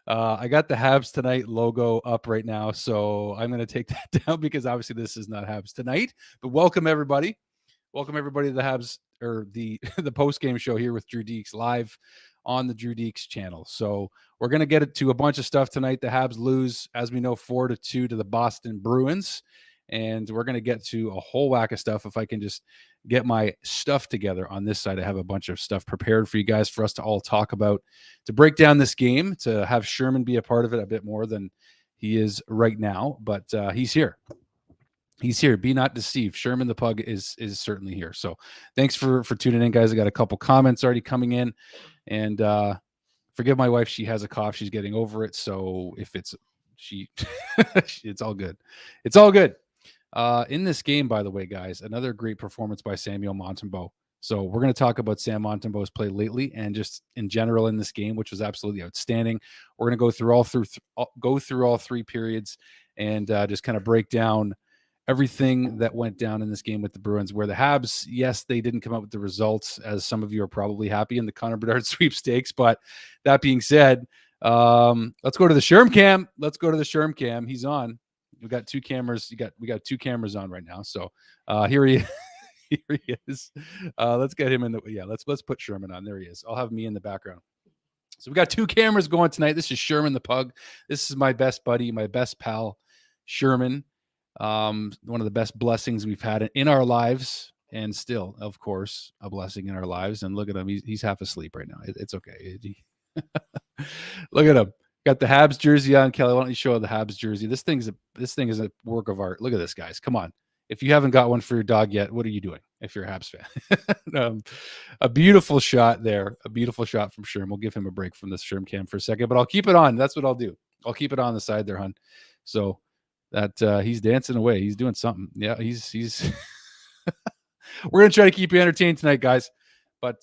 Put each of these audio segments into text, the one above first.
I got the Habs Tonight logo up right now, so I'm going to take that down because obviously this is not Habs Tonight. But welcome everybody. Welcome everybody to the Habs or the the post game show here with Drew Dekes live on the Drew Dekes channel. So we're gonna get it to a bunch of stuff tonight. The Habs lose, as we know, 4-2 to the Boston Bruins, and we're gonna get to a whole whack of stuff. If I can just get my stuff together on this side, I have a bunch of stuff prepared for you guys for us to all talk about, to break down this game, to have Sherman be a part of it a bit more than he is right now. But he's here. He's here. Be not deceived. Sherman the PUG is certainly here. So thanks for tuning in, guys. I got a couple comments already coming in, and forgive my wife. She has a cough. She's getting over it. So if it's it's all good. It's all good. In this game, by the way, guys, another great performance by Samuel Montembeault. So we're going to talk about Sam Montembeault's play lately and just in general in this game, which was absolutely outstanding. We're going to go through all three periods and just kind of break down everything that went down in this game with the Bruins, where the Habs, yes, they didn't come up with the results, as some of you are probably happy in the Connor Bedard sweepstakes. But that being said, let's go to the Sherm Cam. Let's go to the Sherm Cam. He's on. We got two cameras. We got two cameras on right now. So here he here he is. Let's get him in the let's put Sherman on. There he is. I'll have me in the background. So we got two cameras going tonight. This is Sherman the PUG. This is my best buddy, my best pal, Sherman. One of the best blessings we've had in our lives, and still, of course, a blessing in our lives. And look at him. He's half asleep right now. It's okay. Look at him. Got the Habs jersey on. Kelly, why don't you show the Habs jersey? This thing is a work of art. Look at this, guys. Come on. If you haven't got one for your dog yet, what are you doing if you're a Habs fan? A beautiful shot there. A beautiful shot from Sherm. We'll give him a break from this Sherm Cam for a second, but I'll keep it on. That's what I'll do. I'll keep it on the side there, hon. So that he's dancing away. He's doing something. Yeah, he's we're going to try to keep you entertained tonight, guys. But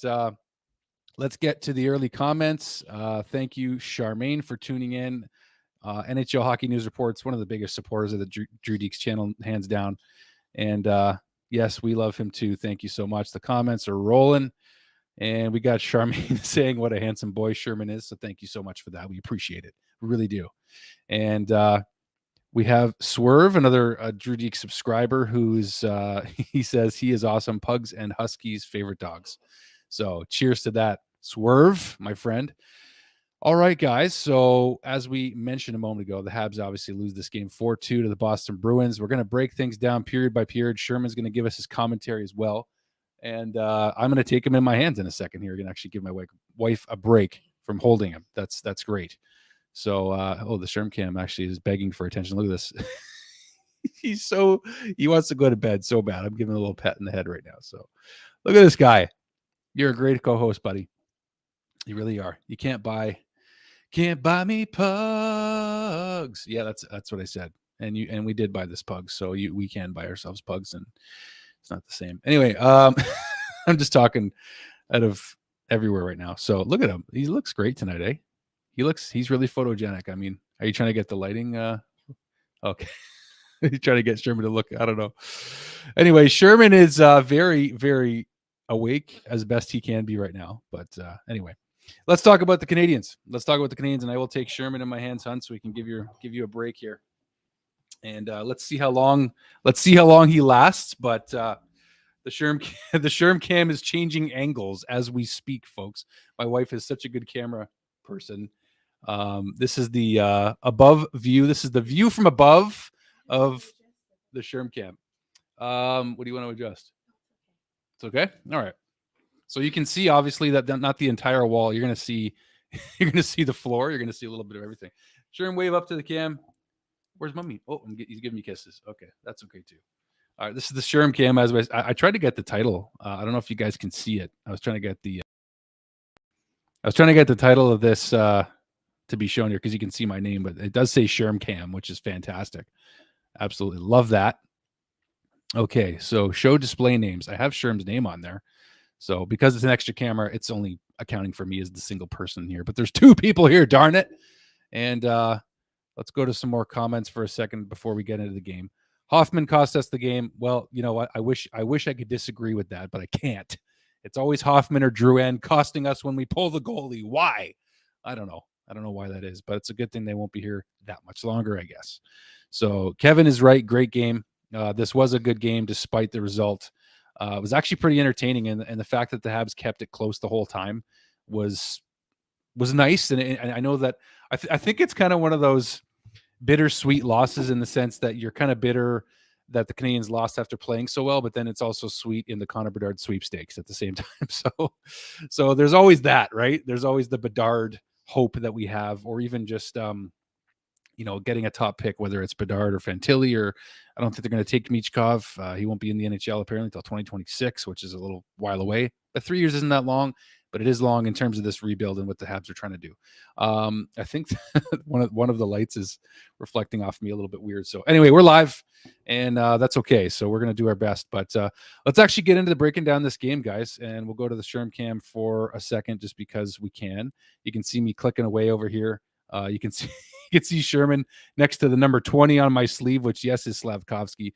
let's get to the early comments. Thank you, Charmaine, for tuning in. NHL Hockey News Report's one of the biggest supporters of the Drew Dekes channel, hands down. And yes, we love him too. Thank you so much. The comments are rolling. And we got Charmaine saying what a handsome boy Sherman is. So thank you so much for that. We appreciate it. We really do. And we have Swerve, another Drew Dekes subscriber, who's he says he is awesome. Pugs and Huskies favorite dogs. So cheers to that, Swerve, my friend. All right, guys. So as we mentioned a moment ago, the Habs obviously lose this game 4-2 to the Boston Bruins. We're going to break things down period by period. Sherman's going to give us his commentary as well. And I'm going to take him in my hands in a second here. I'm going to actually give my wife a break from holding him. That's great. So, the Sherm Cam actually is begging for attention. Look at this. He wants to go to bed so bad. I'm giving him a little pet in the head right now. So look at this guy. You're a great co-host, buddy. You really are. You can't buy me pugs. Yeah, that's what I said. And we did buy this pug. So we can buy ourselves pugs, and it's not the same. Anyway, I'm just talking out of everywhere right now. So look at him. He looks great tonight, eh? He's really photogenic. I mean, are you trying to get the lighting? Okay. You're trying to get Sherman to look. I don't know. Anyway, Sherman is very, very awake as best he can be right now. But anyway, let's talk about the Canadiens. And I will take Sherman in my hands, hon, so we can give you a break here. And let's see how long he lasts. But the Sherm Cam is changing angles as we speak, folks. My wife is such a good camera person. This is the above view. This is the view from above of the Sherm Cam. What do you want to adjust? It's okay. All right. So you can see obviously that not the entire wall. You're gonna see the floor. You're gonna see a little bit of everything. Sherm, wave up to the cam. Where's mommy? Oh, he's giving me kisses. Okay, that's okay too. All right, this is the Sherm Cam. As I tried to get the title. I don't know if you guys can see it. I was trying to get the title of this to be shown here because you can see my name, but it does say Sherm Cam, which is fantastic. Absolutely love that. Okay, so show display names. I have Sherm's name on there. So because it's an extra camera, it's only accounting for me as the single person here. But there's two people here, darn it. And let's go to some more comments for a second before we get into the game. Hoffman cost us the game. Well, you know what? I wish I could disagree with that, but I can't. It's always Hoffman or Drouin costing us when we pull the goalie. Why? I don't know. I don't know why that is, but it's a good thing they won't be here that much longer, I guess. So Kevin is right. Great game. This was a good game despite the result. It was actually pretty entertaining, and the fact that the Habs kept it close the whole time was nice. And I know that I think it's kind of one of those bittersweet losses in the sense that you're kind of bitter that the Canadiens lost after playing so well, but then it's also sweet in the Connor Bedard sweepstakes at the same time. So there's always that, right? There's always the Bedard hope that we have, or even just getting a top pick, whether it's Bedard or Fantilli, or I don't think they're going to take Michkov. He won't be in the NHL apparently until 2026, which is a little while away. But 3 years isn't that long, but it is long in terms of this rebuild and what the Habs are trying to do. I think one of the lights is reflecting off me a little bit weird. So anyway, we're live, and that's okay. So we're going to do our best. But let's actually get into the breaking down this game, guys, and we'll go to the Sherm cam for a second just because we can. You can see me clicking away over here. You can see you can see Sherman next to the number 20 on my sleeve, which, yes, is Slavkovsky.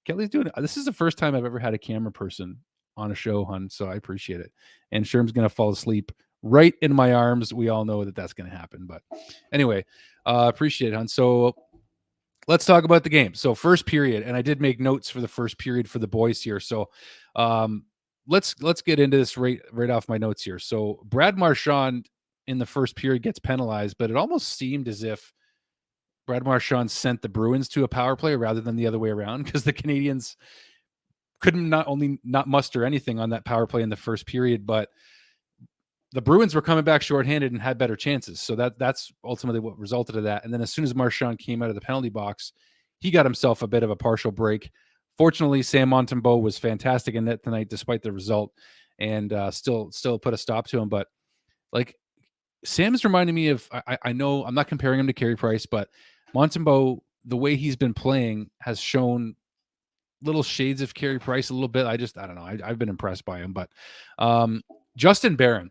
Kelly's doing it. This is the first time I've ever had a camera person on a show, hun, so I appreciate it. And Sherm's going to fall asleep right in my arms. We all know that that's going to happen. But anyway, appreciate it, hun. So let's talk about the game. So first period, and I did make notes for the first period for the boys here. So let's get into this right off my notes here. So Brad Marchand in the first period gets penalized, but it almost seemed as if Brad Marchand sent the Bruins to a power play rather than the other way around, because the Canadiens couldn't not only not muster anything on that power play in the first period, but the Bruins were coming back shorthanded and had better chances. So that's ultimately what resulted in that. And then as soon as Marchand came out of the penalty box, he got himself a bit of a partial break. Fortunately, Sam Montembeault was fantastic in net tonight, despite the result, and still put a stop to him. But like, Sam's reminding me of, I know I'm not comparing him to Carey Price, but Montembeault, the way he's been playing, has shown little shades of Carey Price a little bit. I don't know. I've been impressed by him. But Justin Barron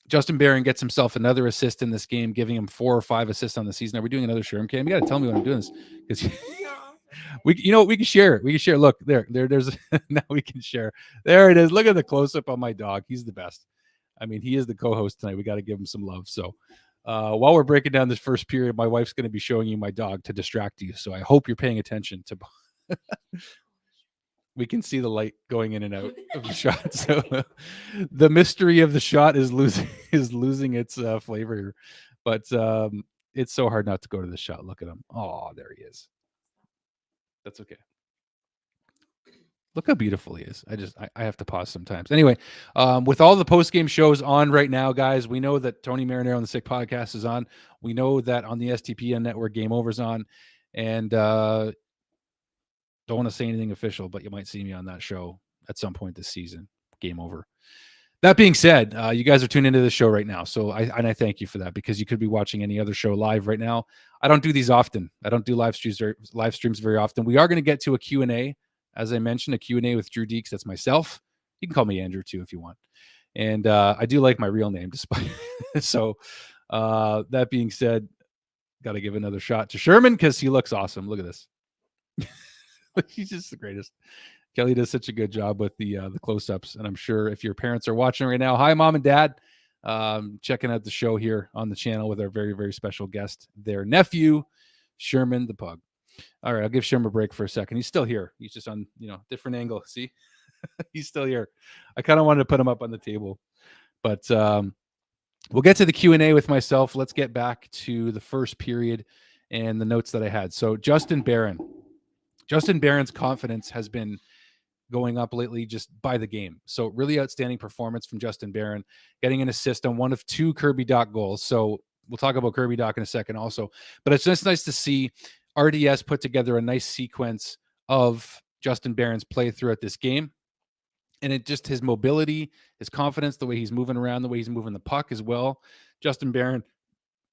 gets himself another assist in this game, giving him 4 or 5 assists on the season. Are we doing another Sherm cam? You got to tell me when I'm doing this, because we can share. We can share. Look, there's now we can share. There it is. Look at the close up on my dog. He's the best. I mean, he is the co-host tonight. We got to give him some love. So while we're breaking down this first period, my wife's going to be showing you my dog to distract you. So I hope you're paying attention to. We can see the light going in and out of the shot. So the mystery of the shot is losing its flavor here. But it's so hard not to go to the shot. Look at him. Oh, there he is. That's okay. Look how beautiful he is. I have to pause sometimes. Anyway, with all the post-game shows on right now, guys, we know that Tony Marinaro on the Sick Podcast is on. We know that on the STPN network, Game Over's on. And don't want to say anything official, but you might see me on that show at some point this season. Game Over. That being said, you guys are tuned into the show right now. So I thank you for that, because you could be watching any other show live right now. I don't do these often. I don't do live streams very often. We are going to get to a Q&A. As I mentioned, a Q&A with Drew Dekes. That's myself. You can call me Andrew too if you want. And I do like my real name, despite. So that being said, got to give another shot to Sherman because he looks awesome. Look at this. He's just the greatest. Kelly does such a good job with the close-ups, and I'm sure if your parents are watching right now, hi, Mom and Dad, checking out the show here on the channel with our very, very special guest, their nephew, Sherman the PUG. All right, I'll give Sherman a break for a second. He's still here. He's just on, different angle. See, he's still here. I kind of wanted to put him up on the table, but we'll get to the Q&A with myself. Let's get back to the first period and the notes that I had. So Justin Barron's confidence has been going up lately just by the game. So really outstanding performance from Justin Barron, getting an assist on one of 2 Kirby Dach goals. So we'll talk about Kirby Dach in a second also. But it's just nice to see RDS put together a nice sequence of Justin Barron's play throughout this game. And it just, his mobility, his confidence, the way he's moving around, the way he's moving the puck as well. Justin Barron,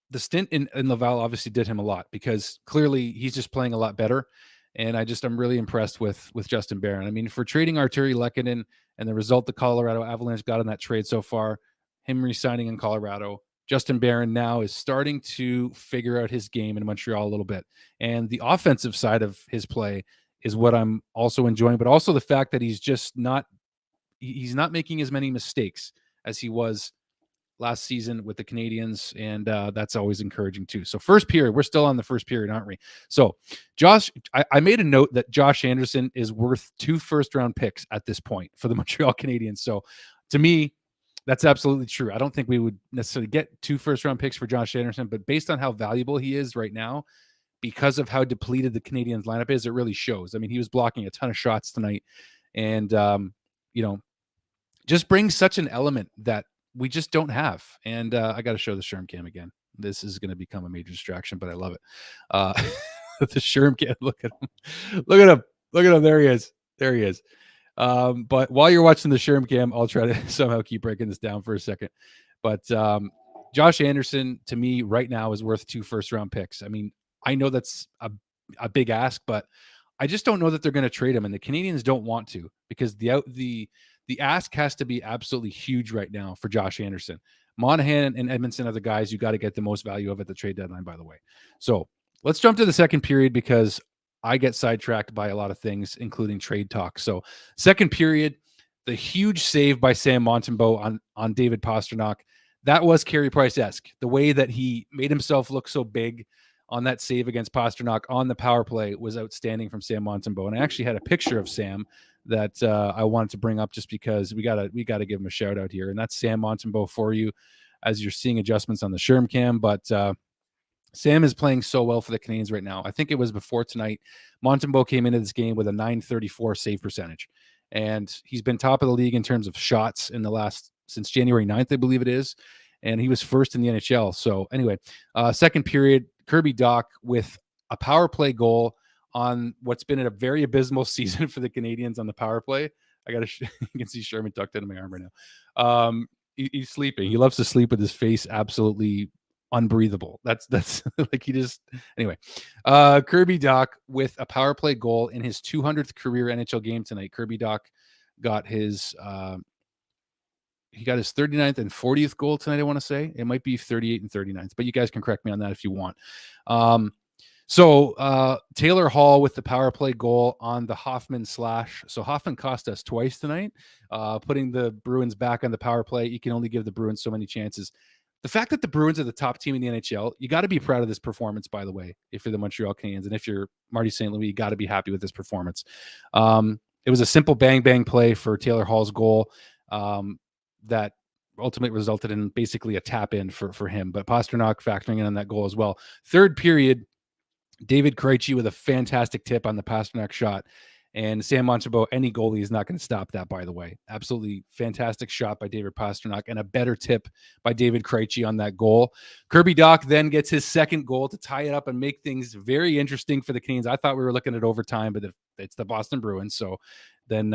the stint in Laval obviously did him a lot, because clearly he's just playing a lot better. And I'm really impressed with Justin Barron. I mean, for trading Arturi Lehkonen and the result the Colorado Avalanche got in that trade so far, him re-signing in Colorado, Justin Barron now is starting to figure out his game in Montreal a little bit. And the offensive side of his play is what I'm also enjoying, but also the fact that he's not making as many mistakes as he was last season with the Canadiens, and that's always encouraging too. So first period, we're still on the first period, aren't we? So Josh, I made a note that Josh Anderson is worth 2 first-round picks at this point for the Montreal Canadiens. So to me, that's absolutely true. I don't think we would necessarily get 2 first-round picks for Josh Anderson, but based on how valuable he is right now, because of how depleted the Canadiens lineup is, it really shows. I mean, he was blocking a ton of shots tonight, and just brings such an element that we just don't have. And I got to show the Sherm cam again. This is going to become a major distraction, but I love it. The Sherm cam, look at him. Look at him. Look at him. There he is. There he is. But while you're watching the Sherm cam, I'll try to somehow keep breaking this down for a second. But Josh Anderson, to me, right now is worth 2 first-round picks. I mean, I know that's a big ask, but I just don't know that they're going to trade him, and the Canadiens don't want to, because the ask has to be absolutely huge right now for Josh Anderson. Monahan and Edmondson are the guys you got to get the most value of at the trade deadline, by the way. So let's jump to the second period, because I get sidetracked by a lot of things, including trade talk. So second period, the huge save by Sam Montembeault on David Pastrnak. That was Carey Price-esque. The way that he made himself look so big on that save against Pastrnak on the power play was outstanding from Sam Montembeault. And I actually had a picture of Sam that I wanted to bring up, just because we gotta give him a shout out here. And that's Sam Montembeault for you, as you're seeing adjustments on the Sherm cam. But Sam is playing so well for the Canadiens right now. I think it was before tonight, Montembeault came into this game with a .934 save percentage. And he's been top of the league in terms of shots since January 9th, I believe it is. And he was first in the NHL. So anyway, second period, Kirby Dach with a power play goal on what's been a very abysmal season for the Canadiens on the power play. You can see Sherman tucked into my arm right now. He's sleeping. He loves to sleep with his face absolutely unbreathable. That's like, he just, anyway. Kirby Dach with a power play goal in his 200th career NHL game tonight. Kirby Dach got his 39th and 40th goal tonight, I want to say. It might be 38 and 39th, but you guys can correct me on that if you want. So Taylor Hall with the power play goal on the Hoffman slash. So Hoffman cost us twice tonight, putting the Bruins back on the power play. You can only give the Bruins so many chances. The fact that the Bruins are the top team in the NHL, you got to be proud of this performance, by the way, if you're the Montreal Canadiens. And if you're Marty St. Louis, you got to be happy with this performance. It was a simple bang-bang play for Taylor Hall's goal that ultimately resulted in basically a tap-in for him. But Pastrnak factoring in on that goal as well. Third period, David Krejci with a fantastic tip on the Pastrnak shot. And Sam Montembeault, any goalie is not going to stop that, by the way. Absolutely fantastic shot by David Pastrnak, and a better tip by David Krejci on that goal. Kirby Dach then gets his second goal to tie it up and make things very interesting for the Canadiens. I thought we were looking at overtime, but it's the Boston Bruins. So then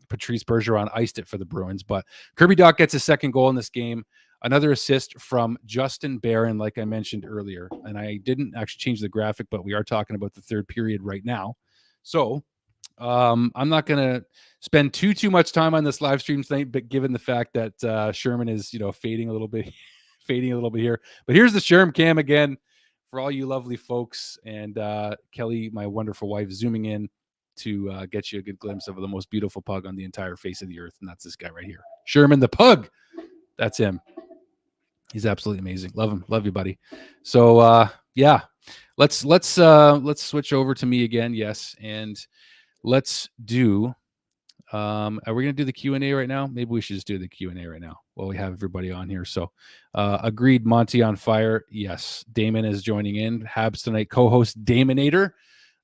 Patrice Bergeron iced it for the Bruins. But Kirby Dach gets his second goal in this game. Another assist from Justin Barron, like I mentioned earlier. And I didn't actually change the graphic, but we are talking about the third period right now. So I'm not going to spend too much time on this live stream tonight, but given the fact that Sherman is, fading a little bit here. But here's the Sherm cam again for all you lovely folks, and Kelly, my wonderful wife, zooming in to get you a good glimpse of the most beautiful pug on the entire face of the earth, and that's this guy right here, Sherman the PUG. That's him. He's absolutely amazing. Love him. Love you, buddy. So yeah, let's switch over to me again. Yes, and let's do. Are we going to do the Q&A right now? Maybe we should just do the Q&A right now while we have everybody on here. So agreed, Monty on fire. Yes, Damon is joining in. Habs Tonight co-host Damonator.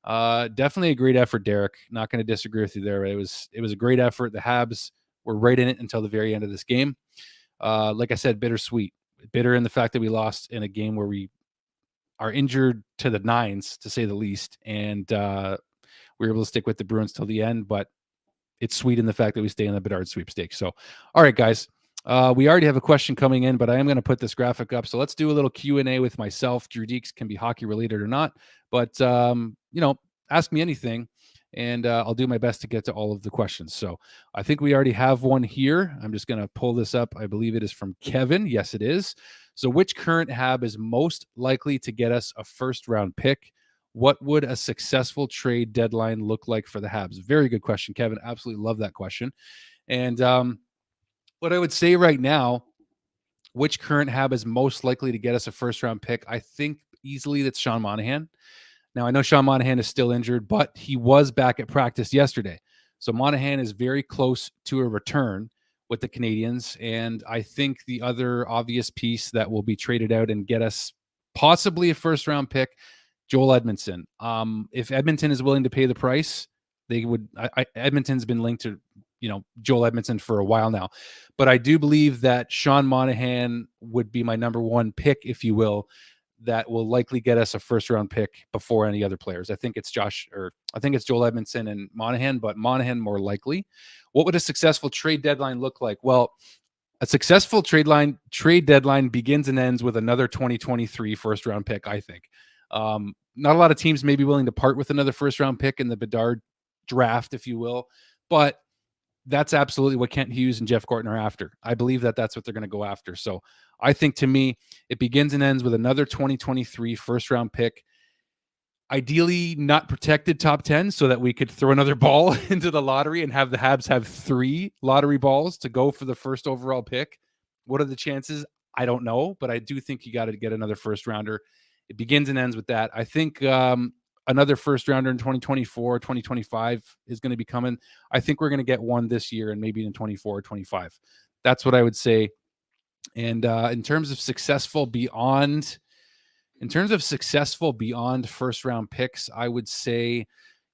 Definitely a great effort, Derek. Not going to disagree with you there. It was a great effort. The Habs were right in it until the very end of this game. Like I said, bittersweet. Bitter in the fact that we lost in a game where we are injured to the nines, to say the least, and we were able to stick with the Bruins till the end. But it's sweet in the fact that we stay in the Bedard sweepstakes. So, all right, guys, we already have a question coming in, but I am going to put this graphic up. So let's do a little Q&A with myself. Drew Dekes, can be hockey related or not, but ask me anything, and I'll do my best to get to all of the questions. So I think we already have one here. I'm just going to pull this up. I believe it is from Kevin. Yes, it is. So which current Hab is most likely to get us a first-round pick? What would a successful trade deadline look like for the Habs? Very good question, Kevin. Absolutely love that question. And what I would say right now, which current Hab is most likely to get us a first-round pick? I think easily that's Sean Monahan. Now, I know Sean Monahan is still injured, but he was back at practice yesterday. So Monahan is very close to a return with the Canadiens. And I think the other obvious piece that will be traded out and get us possibly a first-round pick, Joel Edmondson. If Edmonton is willing to pay the price, they would. Edmonton's been linked to, Joel Edmondson for a while now. But I do believe that Sean Monahan would be my number one pick, if you will, that will likely get us a first-round pick before any other players. I think it's Joel Edmondson and Monahan, but Monahan more likely. What would a successful trade deadline look like? Well, a successful trade deadline begins and ends with another 2023 first-round pick, I think. Not a lot of teams may be willing to part with another first-round pick in the Bedard draft, if you will, but that's absolutely what Kent Hughes and Jeff Gorton are after. I believe that that's what they're going to go after. So I think, to me, it begins and ends with another 2023 first-round pick, ideally not protected top 10, so that we could throw another ball into the lottery and have the Habs have 3 lottery balls to go for the first overall pick. What are the chances? I don't know, but I do think you got to get another first-rounder. It begins and ends with that. I think another first-rounder in 2024, 2025 is going to be coming. I think we're going to get one this year and maybe in 24 or 25. That's what I would say. And in terms of successful beyond first-round picks, I would say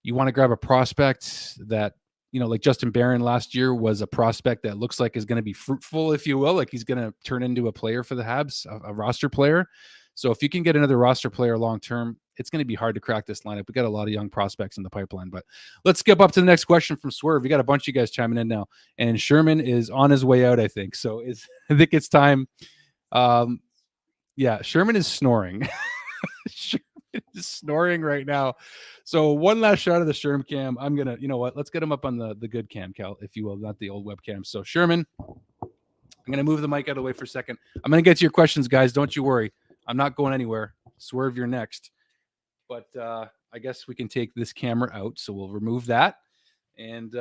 you want to grab a prospect that, like Justin Barron last year was a prospect that looks like is going to be fruitful, if you will, like he's going to turn into a player for the Habs, a roster player. So if you can get another roster player long-term, it's going to be hard to crack this lineup. We got a lot of young prospects in the pipeline, but let's skip up to the next question from Swerve. We got a bunch of you guys chiming in now, and Sherman is on his way out, I think. So I think it's time. Yeah, Sherman is snoring. Sherman is snoring right now. So one last shot of the Sherm cam. I'm going to, you know what? Let's get him up on the good cam, Cal, if you will, not the old webcam. So Sherman, I'm going to move the mic out of the way for a second. I'm going to get to your questions, guys. Don't you worry. I'm not going anywhere. Swerve, you're next. But I guess we can take this camera out. So we'll remove that. And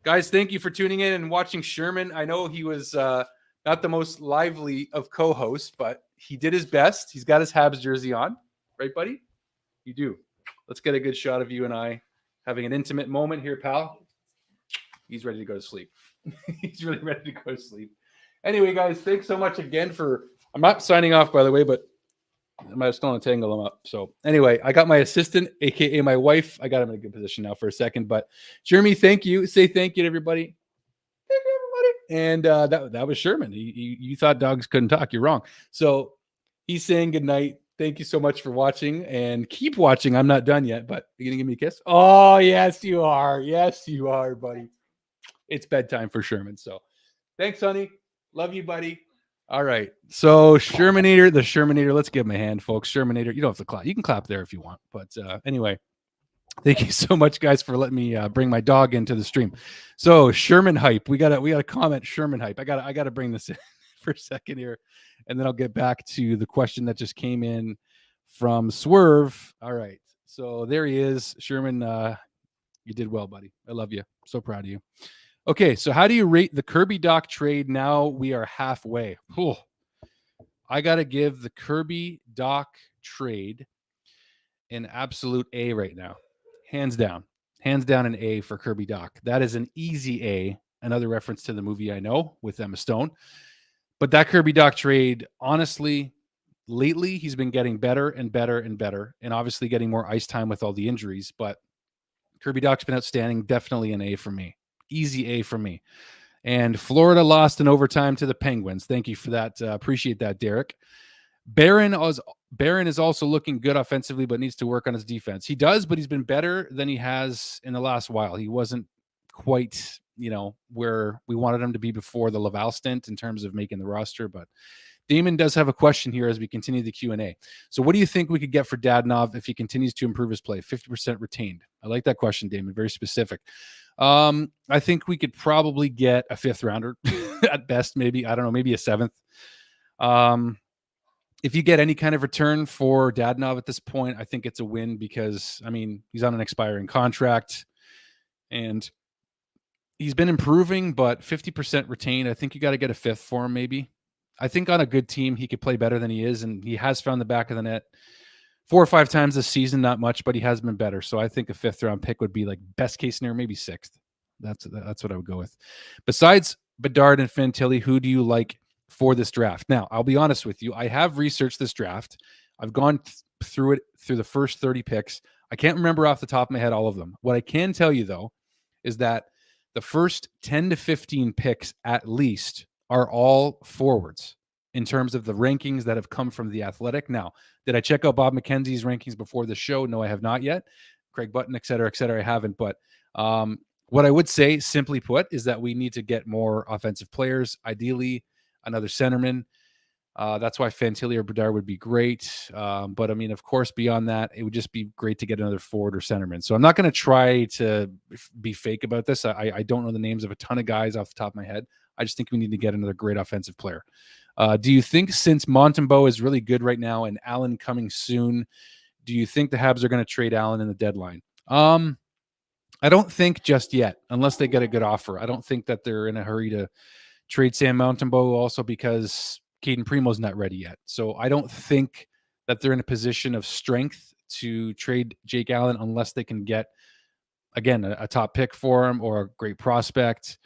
guys, thank you for tuning in and watching Sherman. I know he was not the most lively of co-hosts, but he did his best. He's got his Habs jersey on. Right, buddy? You do. Let's get a good shot of you and I having an intimate moment here, pal. He's ready to go to sleep. He's really ready to go to sleep. Anyway, guys, thanks so much again for... I'm not signing off, by the way, but I might have stolen a tangle him up. So anyway, I got my assistant, a.k.a. my wife. I got him in a good position now for a second. But Jeremy, thank you. Say thank you to everybody. Thank you, everybody. And that was Sherman. You thought dogs couldn't talk. You're wrong. So he's saying good night. Thank you so much for watching, and keep watching. I'm not done yet, but you going to give me a kiss? Oh, yes, you are. Yes, you are, buddy. It's bedtime for Sherman. So thanks, honey. Love you, buddy. All right. So Shermanator, the Shermanator, let's give him a hand, folks. Shermanator, you don't have to clap. You can clap there if you want. But anyway, thank you so much, guys, for letting me bring my dog into the stream. So Sherman hype. We got to comment Sherman hype. I got to bring this in for a second here, and then I'll get back to the question that just came in from Swerve. All right. So there he is. Sherman, you did well, buddy. I love you. So proud of you. Okay, so how do you rate the Kirby Dach trade? Now we are halfway. Whew. I got to give the Kirby Dach trade an absolute A right now. Hands down. Hands down an A for Kirby Dach. That is an easy A. Another reference to the movie I know with Emma Stone. But that Kirby Dach trade, honestly, lately he's been getting better and better and better, and obviously getting more ice time with all the injuries. But Kirby Dach's been outstanding. Definitely an A for me. Easy A for me. And Florida lost in overtime to the Penguins. Thank you for that. Appreciate that, Derek. Barron is also looking good offensively, but needs to work on his defense. He does, but he's been better than he has in the last while. He wasn't quite, where we wanted him to be before the Laval stint in terms of making the roster. But Damon does have a question here as we continue the Q&A. So what do you think we could get for Dadonov if he continues to improve his play? 50% retained. I like that question, Damon. Very specific. I think we could probably get a 5th rounder at best, maybe. I don't know, maybe a 7th. If you get any kind of return for Dadonov at this point, I think it's a win because, he's on an expiring contract and he's been improving, but 50% retained. I think you got to get a 5th for him, maybe. I think on a good team, he could play better than he is, and he has found the back of the net 4 or 5 times this season, not much, but he has been better. So I think a 5th round pick would be like best case scenario, maybe 6th. That's what I would go with. Besides Bedard and Fantilli, who do you like for this draft? Now, I'll be honest with you. I have researched this draft. I've gone through the first 30 picks. I can't remember off the top of my head all of them. What I can tell you, though, is that the first 10 to 15 picks at least are all forwards in terms of the rankings that have come from The Athletic. Now, did I check out Bob McKenzie's rankings before the show? No, I have not yet. Craig Button, et cetera, I haven't. But what I would say, simply put, is that we need to get more offensive players, ideally another centerman. That's why Fantilli or Bedard would be great. But I mean, of course, beyond that, it would just be great to get another forward or centerman. So I'm not going to try to be fake about this. I don't know the names of a ton of guys off the top of my head. I just think we need to get another great offensive player. Do you think, since Montembeault is really good right now and Allen coming soon, do you think the Habs are going to trade Allen in the deadline? I don't think just yet, unless they get a good offer. I don't think that they're in a hurry to trade Sam Montembeault, also because Caden Primo's not ready yet. So I don't think that they're in a position of strength to trade Jake Allen unless they can get, again, a top pick for him or a great prospect,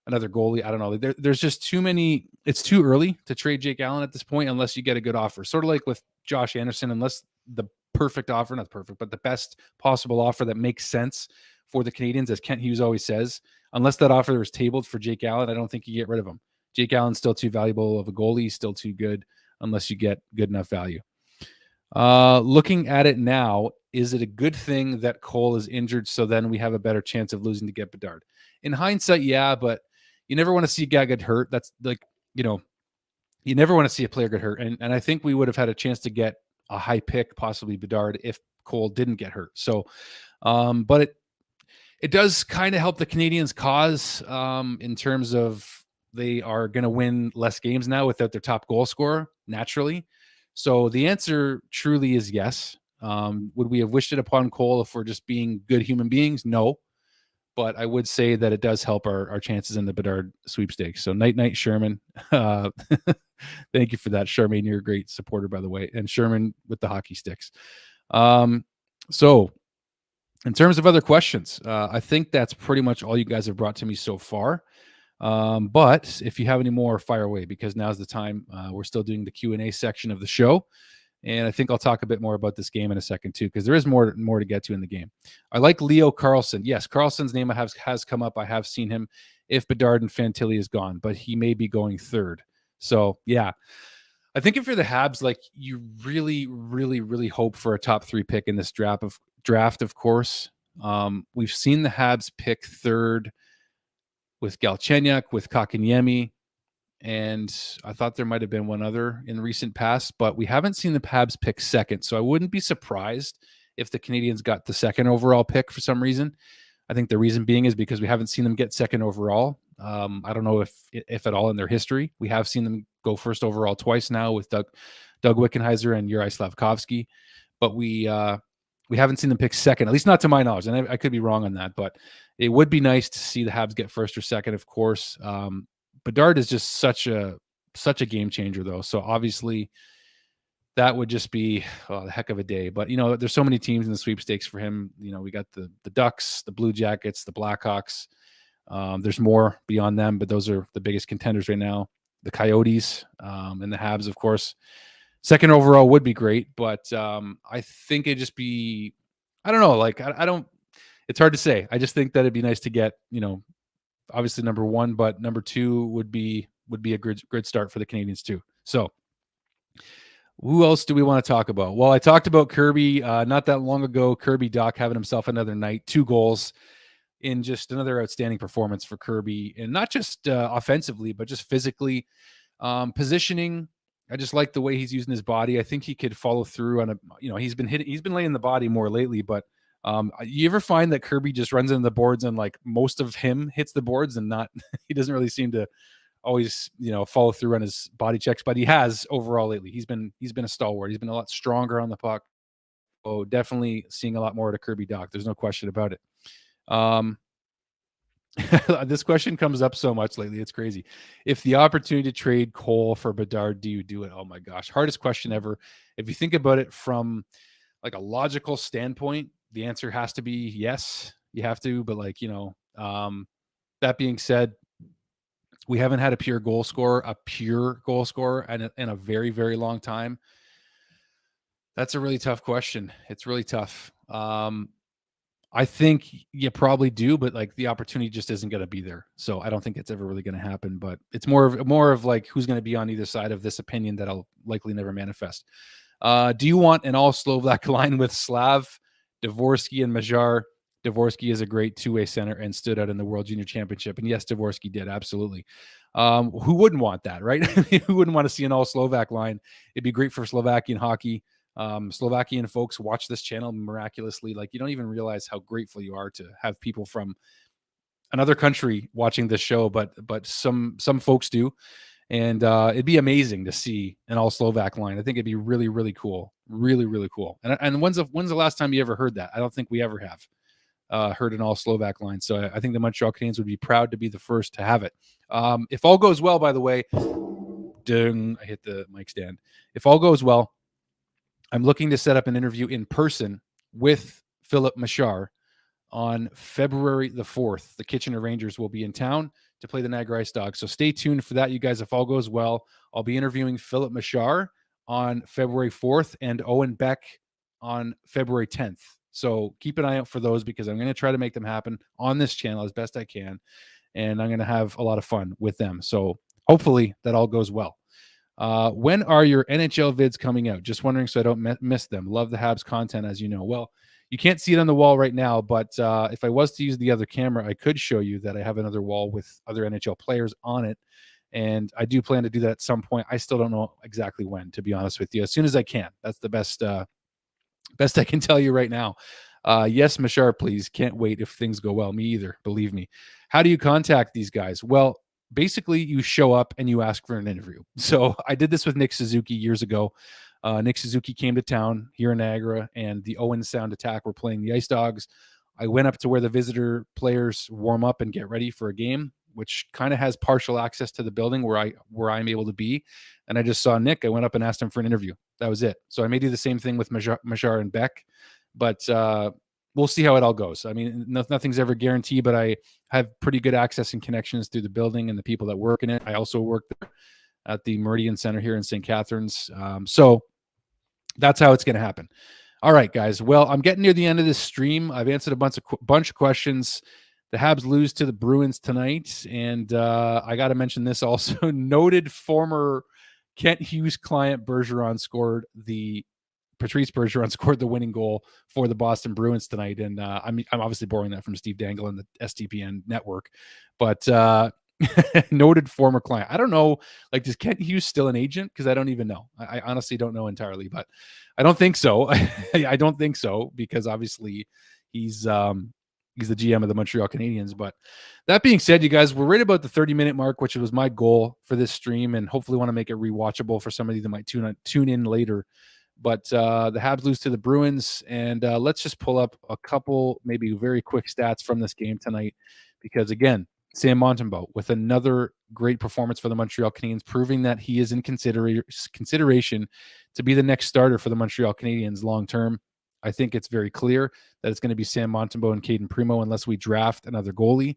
another goalie. I don't know. There's just too many. It's too early to trade Jake Allen at this point unless you get a good offer. Sort of like with Josh Anderson, unless the perfect offer, not perfect, but the best possible offer that makes sense for the Canadiens, as Kent Hughes always says, unless that offer was tabled for Jake Allen, I don't think you get rid of him. Jake Allen's still too valuable of a goalie, still too good unless you get good enough value. Looking at it now, is it a good thing that Cole is injured so then we have a better chance of losing to get Bedard? In hindsight, yeah, but you never want to see a guy get hurt. That's like, you never want to see a player get hurt. And I think we would have had a chance to get a high pick, possibly Bedard, if Cole didn't get hurt. So, but it does kind of help the Canadiens' cause in terms of they are going to win less games now without their top goal scorer, naturally. So the answer truly is yes. Would we have wished it upon Cole if we're just being good human beings? No. But I would say that it does help our chances in the Bedard sweepstakes. So night, Sherman. Thank you for that, Charmaine. You're a great supporter, by the way. And Sherman with the hockey sticks. So in terms of other questions, I think that's pretty much all you guys have brought to me so far. But if you have any more, fire away, because now's the time. We're still doing the Q&A section of the show. And I think I'll talk a bit more about this game in a second, too, because there is more to get to in the game. I like Leo Carlson. Yes, Carlson's name has come up. I have seen him if Bedard and Fantilli is gone, but he may be going third. So, yeah. I think if you're the Habs, like, you really, really, really hope for a top 3 pick in this draft, of course. We've seen the Habs pick third with Galchenyuk, with Kotkaniemi, and I thought there might have been one other in the recent past, but we haven't seen the Habs pick second. So I wouldn't be surprised if the Canadiens got the second overall pick for some reason. I think the reason being is because we haven't seen them get second overall. I don't know if at all in their history. We have seen them go first overall twice now with Doug Wickenheiser and Juraj Slafkovsky, but we haven't seen them pick second, at least not to my knowledge. And I could be wrong on that, but it would be nice to see the Habs get first or second, of course. Bedard is just such a game changer, though. So obviously that would just be a heck of a day. But, there's so many teams in the sweepstakes for him. We got the Ducks, the Blue Jackets, the Blackhawks. There's more beyond them, but those are the biggest contenders right now. The Coyotes and the Habs, of course. Second overall would be great, but I think it'd just be, I don't know. Like, I don't, it's hard to say. I just think that it'd be nice to get, obviously number 1, but number 2 would be a good start for the Canadiens too. So who else do we want to talk about? Well, I talked about Kirby not that long ago. Kirby Dach having himself another night, 2 goals in just another outstanding performance for Kirby, and not just offensively, but just physically, positioning. I just like the way he's using his body. I think he could follow through on he's been laying the body more lately, but you ever find that Kirby just runs into the boards and like most of him hits the boards and not, he doesn't really seem to always, follow through on his body checks, but he has overall lately. He's been a stalwart. He's been a lot stronger on the puck. Oh, definitely seeing a lot more to Kirby Dach. There's no question about it. This question comes up so much lately. It's crazy. If the opportunity to trade Cole for Bedard, do you do it? Oh my gosh. Hardest question ever. If you think about it from like a logical standpoint, the answer has to be yes. You have to, but like, that being said, we haven't had a pure goal scorer in a very, very long time. That's a really tough question. It's really tough. I think you probably do, but like the opportunity just isn't going to be there. So I don't think it's ever really going to happen. But it's more of like who's going to be on either side of this opinion that I'll likely never manifest. Do you want an all Slovak line with Slav, Dvorsky, and Majar? Dvorsky is a great two-way center and stood out in the World Junior Championship. And yes, Dvorsky did, absolutely. Who wouldn't want that, right? Who wouldn't want to see an all Slovak line? It'd be great for Slovakian hockey. Slovakian folks watch this channel miraculously. Like, you don't even realize how grateful you are to have people from another country watching this show, but some folks do. And it'd be amazing to see an all Slovak line. I think it'd be really, really cool. Really, really cool. And when's the last time you ever heard that? I don't think we ever have heard an all Slovak line. So I think the Montreal Canadiens would be proud to be the first to have it. If all goes well, by the way, ding, I hit the mic stand. If all goes well, I'm looking to set up an interview in person with Philip Machar on February the 4th. The Kitchener Rangers will be in town to play the Niagara Ice Dogs. So stay tuned for that, you guys. If all goes well, I'll be interviewing Philip Machar on February 4th and Owen Beck on February 10th. So keep an eye out for those because I'm going to try to make them happen on this channel as best I can. And I'm going to have a lot of fun with them. So hopefully that all goes well. When are your NHL vids coming out? Just wondering so I don't miss them. Love the Habs content, as you know. Well, you can't see it on the wall right now, but if I was to use the other camera, I could show you that I have another wall with other NHL players on it. And I do plan to do that at some point. I still don't know exactly when, to be honest with you. As soon as I can. That's the best I can tell you right now. Yes, Machar, please. Can't wait if things go well. Me either, believe me. How do you contact these guys? Well, basically you show up and you ask for an interview. So I did this with Nick Suzuki years ago. Nick Suzuki came to town here in Niagara and the Owen Sound Attack were playing the Ice Dogs. I went up to where the visitor players warm up and get ready for a game, which kind of has partial access to the building where I'm able to be. And I just saw Nick. I went up and asked him for an interview. That was it. So I may do the same thing with Machar and Beck, but we'll see how it all goes. I mean, nothing's ever guaranteed, but I have pretty good access and connections through the building and the people that work in it. I also work there at the Meridian Center here in St. Catharines. So that's how it's going to happen. All right, guys. Well, I'm getting near the end of this stream. I've answered a bunch of questions. The Habs lose to the Bruins tonight. And I got to mention this also. Noted former Kent Hughes client Patrice Bergeron scored the winning goal for the Boston Bruins tonight. And I'm obviously borrowing that from Steve Dangle and the STPN network, but noted former client. I don't know, like, does Kent Hughes still an agent? Because I don't even know. I honestly don't know entirely, but I don't think so. I don't think so because obviously he's the GM of the Montreal Canadiens. But that being said, you guys, we're right about the 30-minute mark, which was my goal for this stream, and hopefully want to make it rewatchable for somebody that might tune in later. But the Habs lose to the Bruins, and let's just pull up a couple maybe very quick stats from this game tonight because, again, Sam Montembeault with another great performance for the Montreal Canadiens, proving that he is in consideration to be the next starter for the Montreal Canadiens long term. I think it's very clear that it's going to be Sam Montembeault and Caden Primo unless we draft another goalie.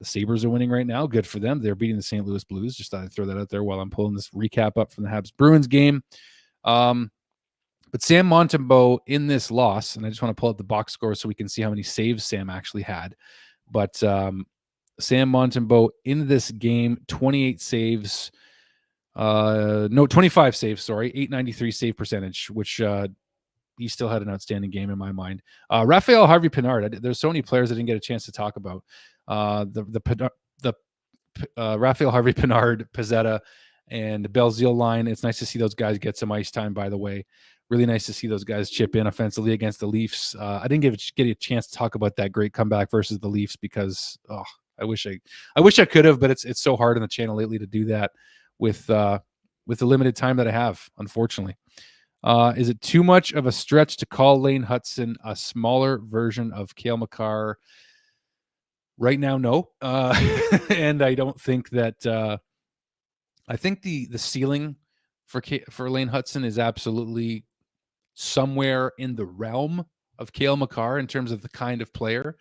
The Sabres are winning right now. Good for them. They're beating the St. Louis Blues. Just thought I'd throw that out there while I'm pulling this recap up from the Habs Bruins game. But Sam Montembeault in this loss, and I just want to pull up the box score so we can see how many saves Sam actually had. But Sam Montembeault in this game, 25 saves, 893 save percentage, which he still had an outstanding game in my mind. Raphael Harvey-Pinard, there's so many players I didn't get a chance to talk about. The Raphael Harvey-Pinard, Pezzetta, and Belzile line. It's nice to see those guys get some ice time, by the way. Really nice to see those guys chip in offensively against the Leafs. I didn't get a chance to talk about that great comeback versus the Leafs because I wish I could have, but it's so hard on the channel lately to do that with the limited time that I have, unfortunately. Is it too much of a stretch to call Lane Hutson a smaller version of Cale Makar? Right now, no. And I don't think that I think the ceiling for Lane Hutson is absolutely somewhere in the realm of Cale Makar in terms of the kind of player.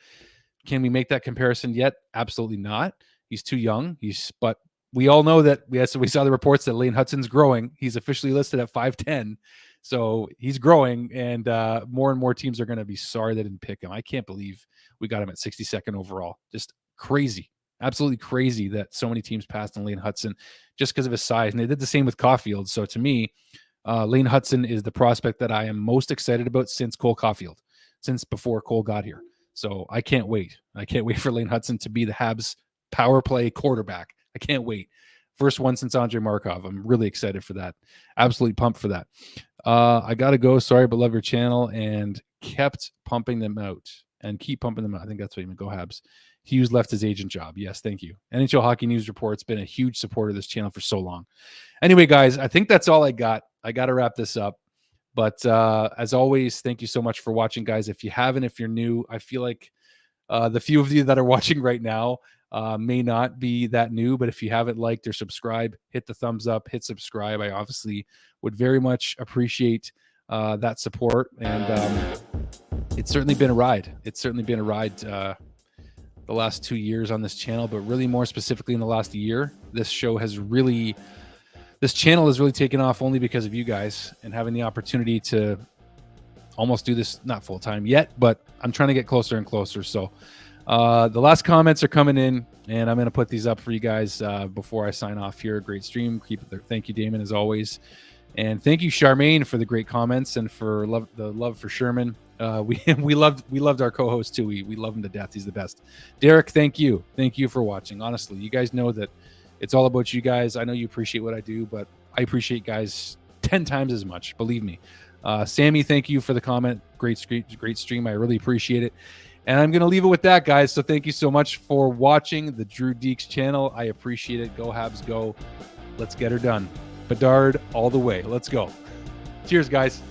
Can we make that comparison yet? Absolutely not. He's too young. But we all know that we saw the reports that Lane Hutson's growing. He's officially listed at 5'10", so he's growing, and more and more teams are going to be sorry they didn't pick him. I can't believe we got him at 62nd overall. Just crazy, absolutely crazy that so many teams passed on Lane Hutson just because of his size, and they did the same with Caulfield. So to me, Lane Hutson is the prospect that I am most excited about since Cole Caulfield, since before Cole got here. So I can't wait. I can't wait for Lane Hutson to be the Habs power play quarterback. I can't wait. First one since Andrei Markov. I'm really excited for that. Absolutely pumped for that. I got to go. Sorry, but love your channel and kept pumping them out and keep pumping them out. I think that's what you mean. Go Habs. Hughes left his agent job. Yes, thank you. NHL Hockey News Report's been a huge supporter of this channel for so long. Anyway, guys, I think that's all I got. I got to wrap this up. But as always, thank you so much for watching, guys. If you're new, I feel like the few of you that are watching right now may not be that new, but if you haven't liked or subscribed, hit the thumbs up, hit subscribe. I obviously would very much appreciate that support. And it's certainly been a ride. It's certainly been a ride the last 2 years on this channel, but really more specifically in the last year. This channel has really taken off only because of you guys and having the opportunity to almost do this, not full time yet, but I'm trying to get closer and closer. So the last comments are coming in, and I'm going to put these up for you guys before I sign off here. Great stream. Keep it there. Thank you, Damon, as always. And thank you, Charmaine, for the great comments and for the love for Sherman. We loved our co-host too. We love him to death. He's the best. Derek, thank you. Thank you for watching. Honestly, you guys know that it's all about you guys. I know you appreciate what I do, but I appreciate guys 10 times as much. Believe me. Sammy, thank you for the comment. Great stream. I really appreciate it. And I'm going to leave it with that, guys. So thank you so much for watching the Drew Dekes channel. I appreciate it. Go Habs, go. Let's get her done. Bedard all the way. Let's go. Cheers, guys.